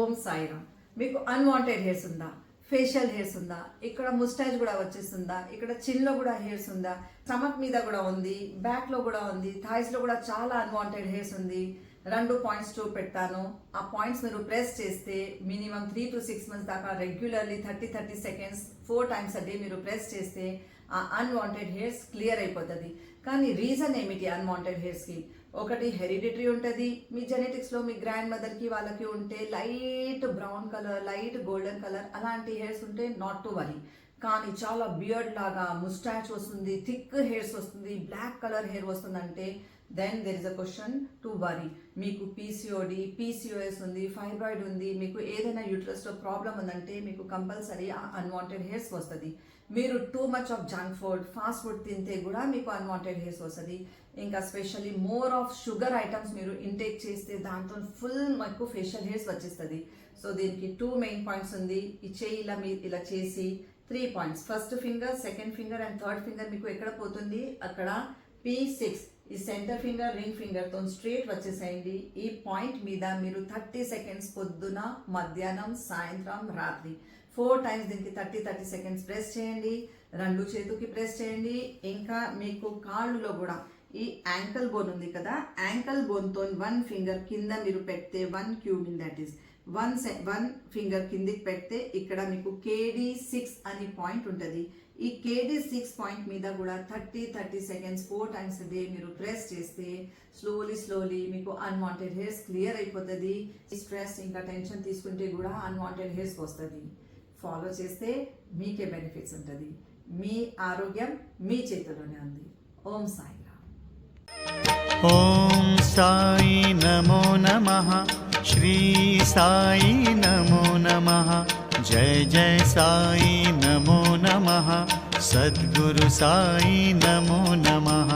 ఓం సాయిరామ్. మీకు unwanted hairs ఉందా? Facial hairs ఉందా? ఇక్కడ ముస్టాచ్ కూడా వచ్చేస్తుందా? ఇక్కడ చిన్లో కూడా హెయిర్స్ ఉందా? స్టమక్ మీద కూడా ఉంది, బ్యాక్లో కూడా ఉంది, థాయిస్లో కూడా చాలా అన్వాంటెడ్ హెయిర్స్ ఉంది. 2 పాయింట్స్ చూపెడతాను. ఆ పాయింట్స్ మీరు ప్రెస్ చేస్తే మినిమం 3 to 6 months దాకా regularly 30 seconds 4 times a day మీరు ప్రెస్ చేస్తే ఆ అన్వాంటెడ్ హెయిర్స్ క్లియర్ అయిపోతుంది. కానీ రీజన్ ఏమిటి అన్వాంటెడ్ హెయిర్స్కి? ఒకటి హెరిడిటరీ ఉంటుంది. మీ జెనెటిక్స్లో మీ గ్రాండ్ మదర్కి వాళ్ళకి ఉంటే light brown colour, light golden colour అలాంటి హెయిర్స్ ఉంటే నాట్ టు వరీ. కానీ చాలా బియర్డ్ లాగా ముస్టాచ్ వస్తుంది, థిక్ హెయిర్స్ వస్తుంది, బ్లాక్ కలర్ హెయిర్ వస్తుందంటే then there is a question to worry. మీకు పీసీఓడి, పీసీఓఎస్ ఉంది, ఫైబ్రాయిడ్ ఉంది, మీకు ఏదైనా యూట్రస్లో ప్రాబ్లం ఉందంటే మీకు కంపల్సరీ ఆ అన్వాంటెడ్ హెయిర్స్ వస్తుంది. మీరు too much of junk food, fast food తింటే కూడా మీకు అన్వాంటెడ్ హెయిర్స్ వస్తుంది. ఇంకా specially more of sugar items మీరు ఇంటేక్ చేస్తే దాంతో ఫుల్ మీకు ఫేషియల్ హెయిర్స్ వచ్చేస్తుంది. సో దీనికి 2 main పాయింట్స్ ఉంది. ఈ చేయి ఇలా మీరు ఇలా చేసి 3 points, first finger, second finger and third finger మీకు ఎక్కడ పోతుంది? అక్కడ P6 ఈ సెంటర్ ఫింగర్, రింగ్ ఫింగర్తో స్ట్రేట్ వచ్చేసేయండి. ఈ పాయింట్ మీద మీరు 30 seconds పొద్దున, మధ్యాహ్నం, సాయంత్రం, రాత్రి 4 times దీనికి 30 seconds ప్రెస్ చేయండి. 2 చేతుకి ప్రెస్ చేయండి. ఇంకా మీకు కాళ్ళులో కూడా ఈ యాంకల్ బోన్ ఉంది కదా, యాంకల్ బోన్తో 1 finger కింద మీరు పెడితే 1 cumin, దట్ ఈస్ 1 finger కిందికి పెడితే ఇక్కడ మీకు KD6 అని పాయింట్ ఉంటుంది. ఈ KD6 పాయింట్ మీద కూడా 30 seconds 4 times a day మీరు ప్రెస్ చేస్తే స్లోలీ మీకు అన్వాంటెడ్ హెయిర్స్ క్లియర్ అయిపోతుంది. స్ట్రెస్ ఇంకా టెన్షన్ తీసుకుంటే కూడా అన్వాంటెడ్ హెయిర్స్ వస్తుంది. ఫాలో చేస్తే మీకే బెనిఫిట్స్ ఉంటుంది. మీ ఆరోగ్యం మీ చేతిలోనే ఉంది. ఓం సాయి. ఓం సాయి నమో నమః, శ్రీ సాయి నమో నమః, జయ జయ సాయి నమో నమః, సద్గురు సాయి నమో నమః.